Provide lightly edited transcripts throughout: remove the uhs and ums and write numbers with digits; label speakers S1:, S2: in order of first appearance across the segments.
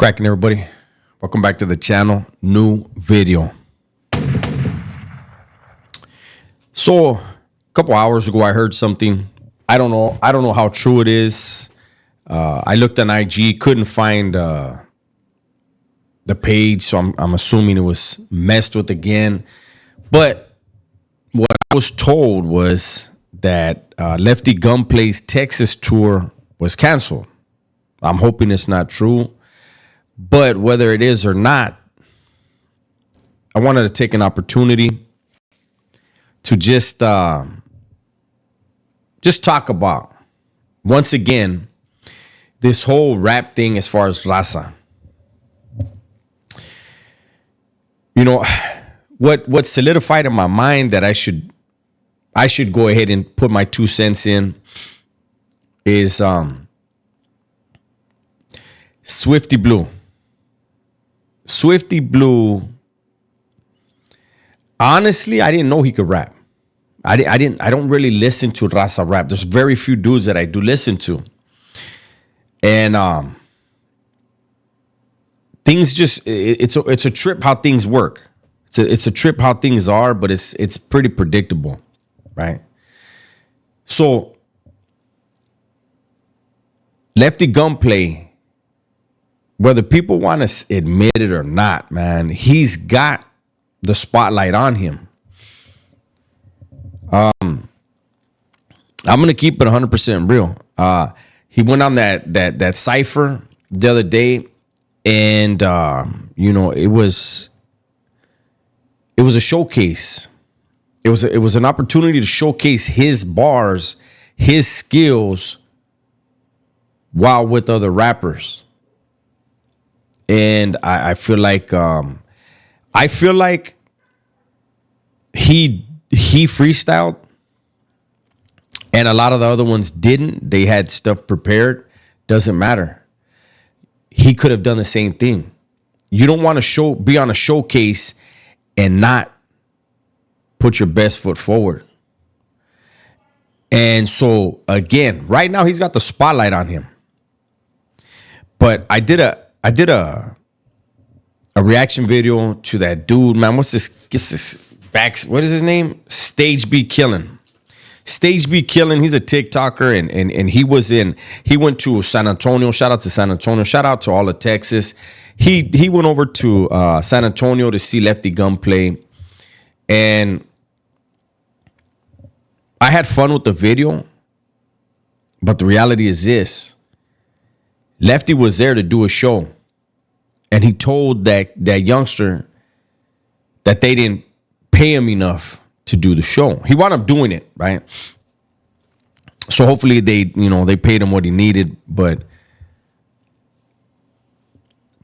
S1: Cracking, everybody. Welcome back to the channel. New video. So a couple hours ago I heard something. I don't know how true it is. I looked on IG, couldn't find the page, so I'm assuming it was messed with again. But what I was told was that Lefty Gunplay's Texas tour was canceled. I'm hoping it's not true. But whether it is or not, I wanted to take an opportunity to just talk about, once again, this whole rap thing as far as raza. You know, what solidified in my mind that I should go ahead and put my 2 cents in is Swifty Blue. Swifty Blue, honestly, I didn't know he could rap. I don't really listen to raza rap. There's very few dudes that I do listen to. And things just, it's a trip how things work. It's a trip how things are, but it's pretty predictable, right? So Lefty Gunplay, whether people want to admit it or not, man, he's got the spotlight on him. I'm gonna keep it 100% real. He went on that cipher the other day, and it was a showcase. It was an opportunity to showcase his bars, his skills, while with other rappers. And I feel like he freestyled, and a lot of the other ones didn't. They had stuff prepared. Doesn't matter. He could have done the same thing. You don't want to be on a showcase and not put your best foot forward. And so again, right now he's got the spotlight on him. But I did a reaction video to that dude, man. What is his name? Stage B Killing. Stage B Killing. He's a TikToker, and he went to San Antonio. Shout out to San Antonio. Shout out to all of Texas. He went over to San Antonio to see Lefty Gunplay, and I had fun with the video. But the reality is this: Lefty was there to do a show, and he told that youngster that they didn't pay him enough to do the show. He wound up doing it, right? So hopefully they paid him what he needed, but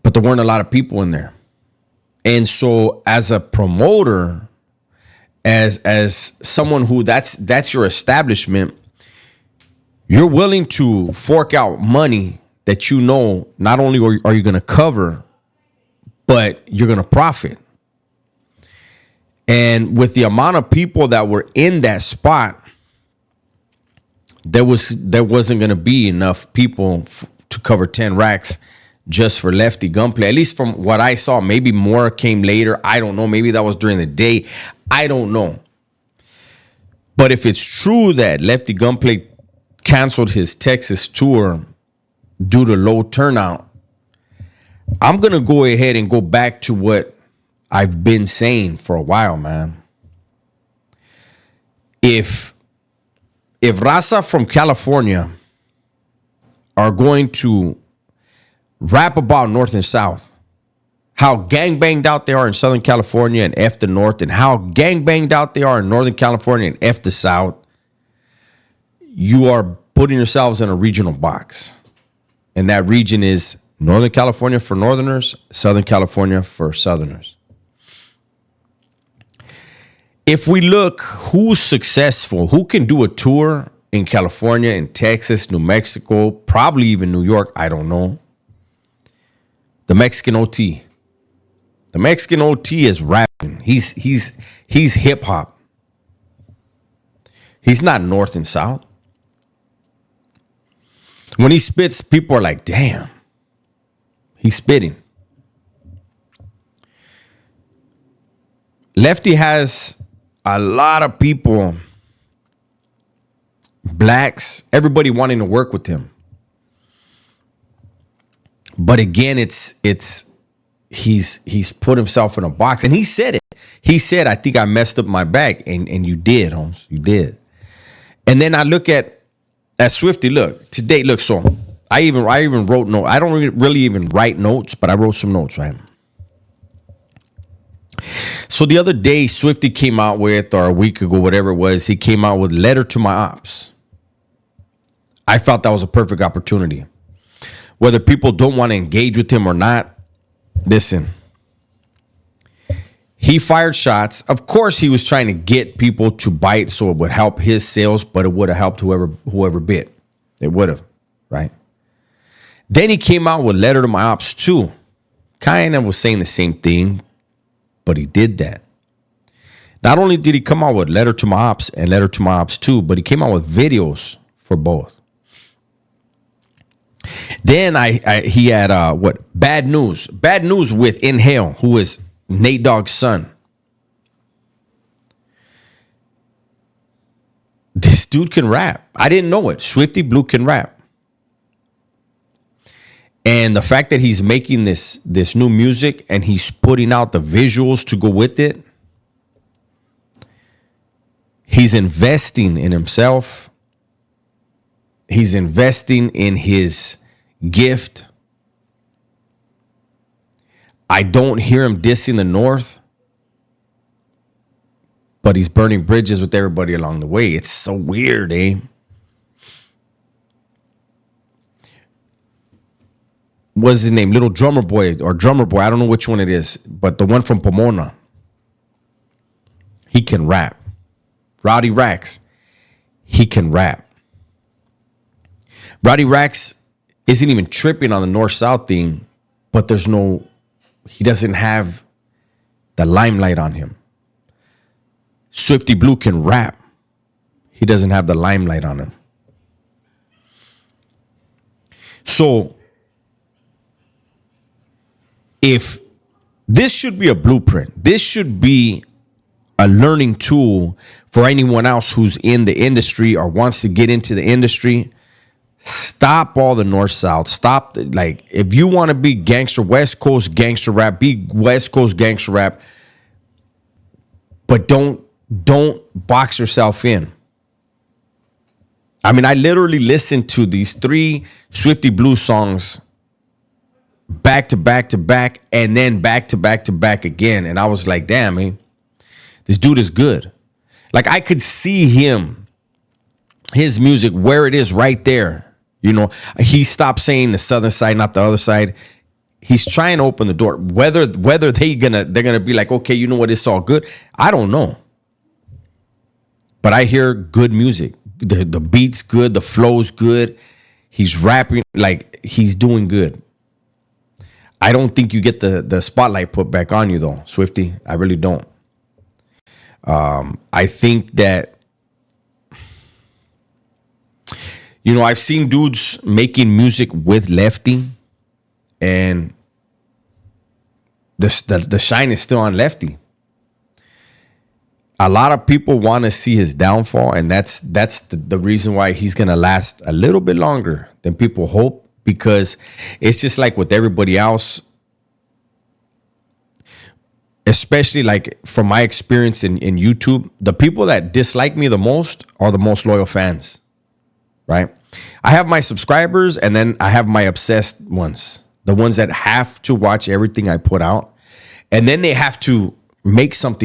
S1: there weren't a lot of people in there. And so as a promoter, as someone who that's your establishment, you're willing to fork out money that not only are you going to cover, but you're going to profit. And with the amount of people that were in that spot, there wasn't going to be enough people to cover 10 racks just for Lefty Gunplay. At least from what I saw, maybe more came later. I don't know. Maybe that was during the day. I don't know. But if it's true that Lefty Gunplay canceled his Texas tour due to low turnout, I'm going to go ahead and go back to what I've been saying for a while, man. If raza from California are going to rap about North and South, how gangbanged out they are in Southern California and F the North, and how gangbanged out they are in Northern California and F the South, you are putting yourselves in a regional box. And that region is Northern California for Northerners, Southern California for Southerners. If we look who's successful, who can do a tour in California, in Texas, New Mexico, probably even New York, I don't know. The Mexican OT. The Mexican OT is rapping. He's hip hop. He's not North and South. When he spits, people are like, damn. He's spitting. Lefty has a lot of people, blacks, everybody wanting to work with him. But again, he's put himself in a box, and he said it. He said, "I think I messed up my bag," and you did, Holmes. You did. And then I look at Swifty. Look today. Look, so I even wrote notes. I don't really even write notes, but I wrote some notes, right? So the other day, Swifty came out with, or a week ago, whatever it was, he came out with "Letter to My Ops." I felt that was a perfect opportunity. Whether people don't want to engage with him or not, listen. He fired shots. Of course, he was trying to get people to bite so it would help his sales, but it would have helped whoever bit. It would have, right? Then he came out with "Letter to My Ops" too. Kind of was saying the same thing, but he did that. Not only did he come out with "Letter to My Ops" and "Letter to My Ops 2," but he came out with videos for both. Then he had Bad News with Inhale, who is Nate Dogg's son. This dude can rap. I didn't know it. Swifty Blue can rap. And the fact that he's making this new music and he's putting out the visuals to go with it, he's investing in himself. He's investing in his gift. I don't hear him dissing the North, but he's burning bridges with everybody along the way. It's so weird, eh? What's his name? Little Drummer Boy. I don't know which one it is, but the one from Pomona. He can rap. Rowdy Rax. He can rap. Rowdy Rax isn't even tripping on the North-South thing, but he doesn't have the limelight on him. Swifty Blue can rap. He doesn't have the limelight on him. So, if this should be a blueprint, this should be a learning tool for anyone else who's in the industry or wants to get into the industry. Stop all the North-South. Stop. If you want to be gangster, West Coast gangster rap, be West Coast gangster rap. But don't box yourself in. I mean, I literally listened to these 3 Swifty Blue songs back to back to back, and then back to back to back again. And I was like, damn, man, this dude is good. Like, I could see his music where it is right there. You know, he stopped saying the southern side, not the other side. He's trying to open the door. Whether they're gonna be like, okay, you know what, it's all good. I don't know. But I hear good music. The beat's good, the flow's good. He's rapping, like, he's doing good. I don't think you get the spotlight put back on you though, Swifty. I really don't. I think that, you know, I've seen dudes making music with Lefty, and the shine is still on Lefty. A lot of people want to see his downfall, and that's the reason why he's going to last a little bit longer than people hope, because it's just like with everybody else, especially like from my experience in YouTube, the people that dislike me the most are the most loyal fans. Right? I have my subscribers, and then I have my obsessed ones, the ones that have to watch everything I put out, and then they have to make some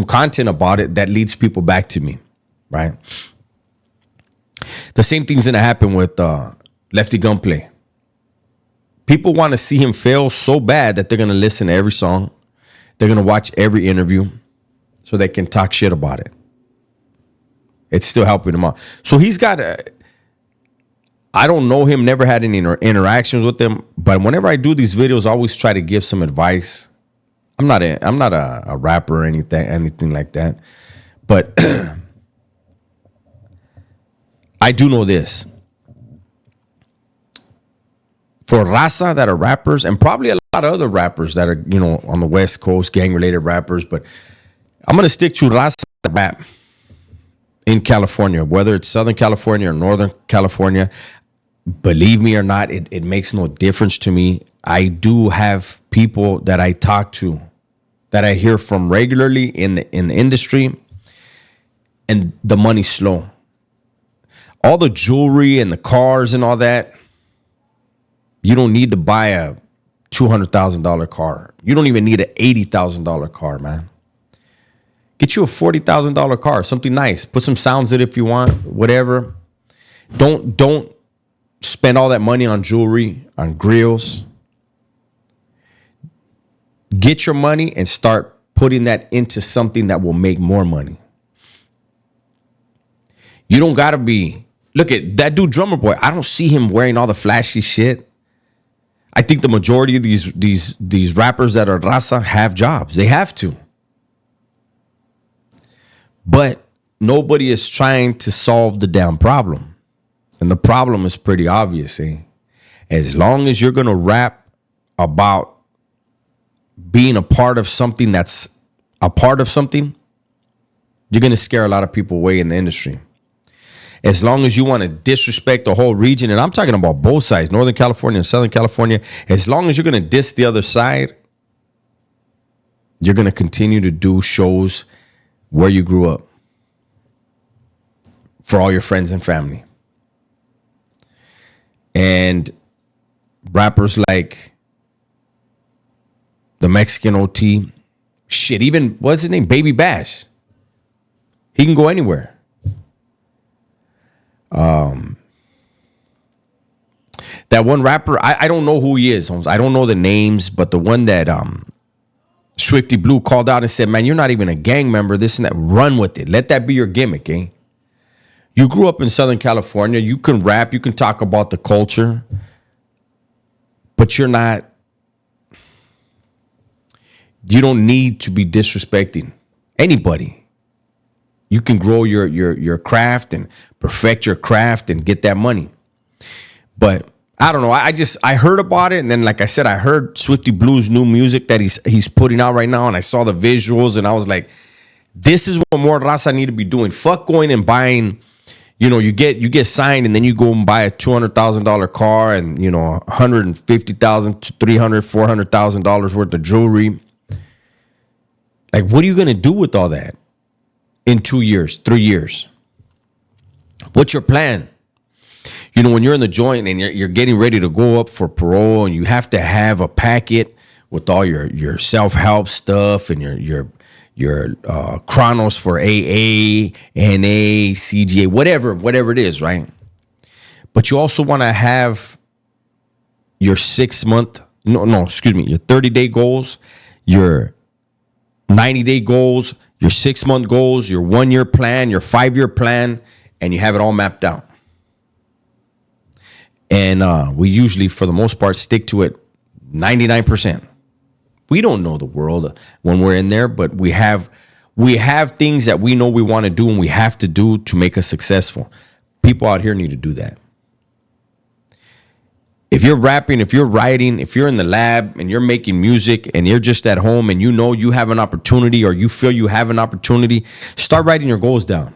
S1: content about it that leads people back to me, right? The same thing's gonna happen with Lefty Gunplay. People want to see him fail so bad that they're gonna listen to every song, they're gonna watch every interview, so they can talk shit about it. It's still helping him out. So he's got I don't know him, never had any interactions with him, but whenever I do these videos, I always try to give some advice. I'm not a rapper or anything like that. But I do know this. For Raza that are rappers, and probably a lot of other rappers that are, on the West Coast, gang-related rappers, but I'm going to stick to Raza rap in California, whether it's Southern California or Northern California. Believe me or not, it makes no difference to me. I do have people that I talk to, that I hear from regularly in the industry, and the money's slow. All the jewelry and the cars and all that, you don't need to buy a $200,000 car. You don't even need an $80,000 car, man. Get you a $40,000 car, something nice. Put some sounds in it if you want, whatever. Don't spend all that money on jewelry, on grills. Get your money and start putting that into something that will make more money. You don't gotta be. Look at that dude, Drummer Boy. I don't see him wearing all the flashy shit. I think the majority of these rappers that are Raza have jobs. They have to. But nobody is trying to solve the damn problem. And the problem is pretty obvious, eh? As long as you're going to rap about being a part of something that's a part of something, you're going to scare a lot of people away in the industry. As long as you want to disrespect the whole region, and I'm talking about both sides, Northern California and Southern California, as long as you're going to diss the other side, you're going to continue to do shows where you grew up for all your friends and family. And rappers like the Mexican OT, shit, even, what's his name? Baby Bash. He can go anywhere. That one rapper, I don't know who he is, Holmes. I don't know the names, but the one that Swifty Blue called out and said, man, you're not even a gang member, this and that. Run with it. Let that be your gimmick, eh? You grew up in Southern California. You can rap. You can talk about the culture. But you're not, you don't need to be disrespecting anybody. You can grow your craft and perfect your craft and get that money. But I don't know. I heard about it, and then, like I said, I heard Swifty Blue's new music that he's putting out right now, and I saw the visuals, and I was like, this is what more Raza need to be doing. Fuck going and buying, you get signed, and then you go and buy a $200,000 car and $150,000 to $300,000, $400,000 worth of jewelry. Like, what are you gonna do with all that in 2 years, 3 years? What's your plan? When you're in the joint and you're getting ready to go up for parole, and you have to have a packet with all your self-help stuff and your chronos for AA, NA, CGA, whatever it is, right? But you also want to have your your 30-day goals, your 90-day goals, your 6-month goals, your 1-year plan, your 5-year plan, and you have it all mapped out. And we usually, for the most part, stick to it 99%. We don't know the world when we're in there, but we have things that we know we want to do and we have to do to make us successful. People out here need to do that. If you're rapping, if you're writing, if you're in the lab and you're making music and you're just at home and you have an opportunity, or you feel you have an opportunity, start writing your goals down.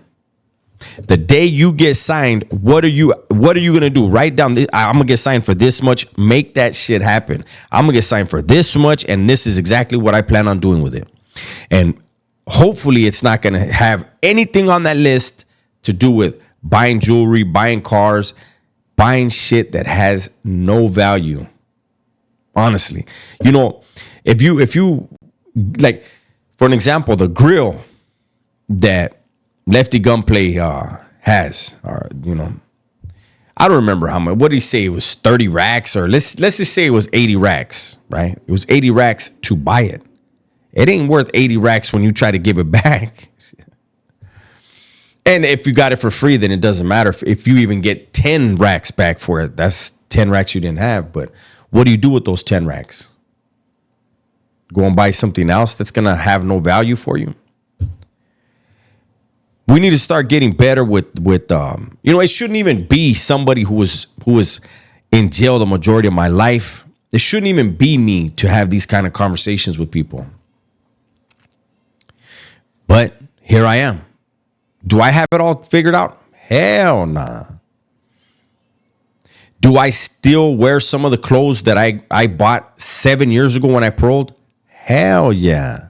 S1: The day you get signed, what are you gonna do? Write down, I'm gonna get signed for this much. Make that shit happen. I'm gonna get signed for this much, and this is exactly what I plan on doing with it. And hopefully it's not gonna have anything on that list to do with buying jewelry, buying cars, buying shit that has no value. Honestly, if you like, for an example, the grill that Lefty Gunplay has, or I don't remember how much. What did he say? It was 30 racks, or let's just say it was 80 racks, right? It was 80 racks to buy it. It ain't worth 80 racks when you try to give it back. And if you got it for free, then it doesn't matter. If you even get 10 racks back for it, that's 10 racks you didn't have. But what do you do with those 10 racks? Go and buy something else that's gonna have no value for you? We need to start getting better with it shouldn't even be somebody who was in jail the majority of my life. It shouldn't even be me to have these kind of conversations with people. But here I am. Do I have it all figured out? Hell nah. Do I still wear some of the clothes that I bought 7 years ago when I paroled? Hell yeah.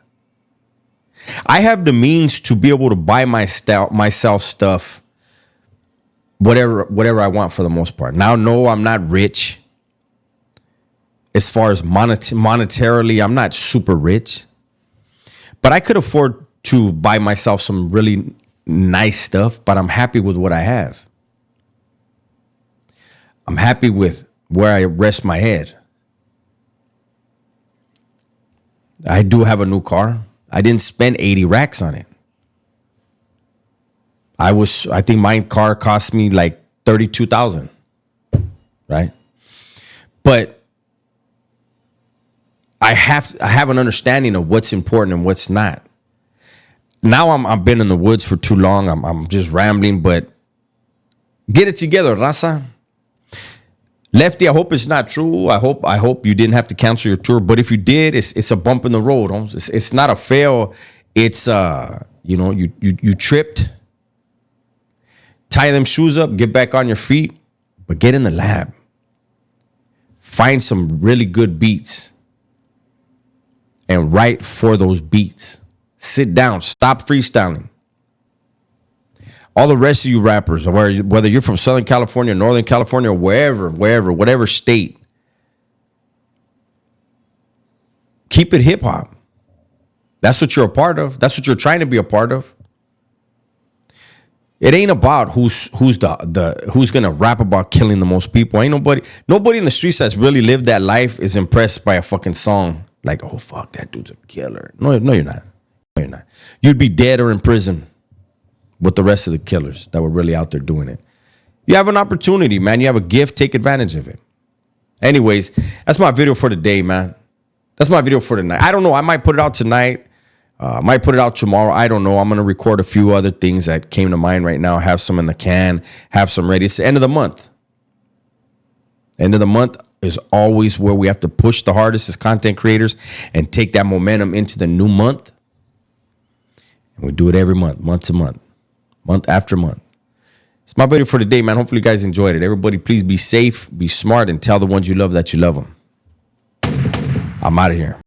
S1: I have the means to be able to buy myself stuff, whatever I want for the most part. Now, no, I'm not rich. As far as monetarily, I'm not super rich. But I could afford to buy myself some really nice stuff, but I'm happy with what I have. I'm happy with where I rest my head. I do have a new car. I didn't spend 80 racks on it. I think my car cost me like $32,000. Right? But I have an understanding of what's important and what's not. Now I've been in the woods for too long. I'm just rambling, but get it together, raza. Lefty, I hope it's not true. I hope you didn't have to cancel your tour. But if you did, it's a bump in the road. It's not a fail. It's you tripped. Tie them shoes up, get back on your feet, but get in the lab. Find some really good beats and write for those beats. Sit down, stop freestyling. All the rest of you rappers, whether you're from Southern California, Northern California, wherever, whatever state, keep it hip hop. That's what you're a part of. That's what you're trying to be a part of. It ain't about who's gonna rap about killing the most people. Ain't nobody in the streets that's really lived that life is impressed by a fucking song like, oh fuck, that dude's a killer. No, you're not. No, you're not. You'd be dead or in prison with the rest of the killers that were really out there doing it. You have an opportunity, man. You have a gift. Take advantage of it. Anyways, that's my video for today, man. That's my video for tonight. I don't know. I might put it out tonight. I might put it out tomorrow. I don't know. I'm going to record a few other things that came to mind right now. Have some in the can. Have some ready. It's the end of the month. End of the month is always where we have to push the hardest as content creators and take that momentum into the new month. And we do it every month, month to month. Month after month. It's my video for today, man. Hopefully you guys enjoyed it. Everybody, please be safe, be smart, and tell the ones you love that you love them. I'm out of here.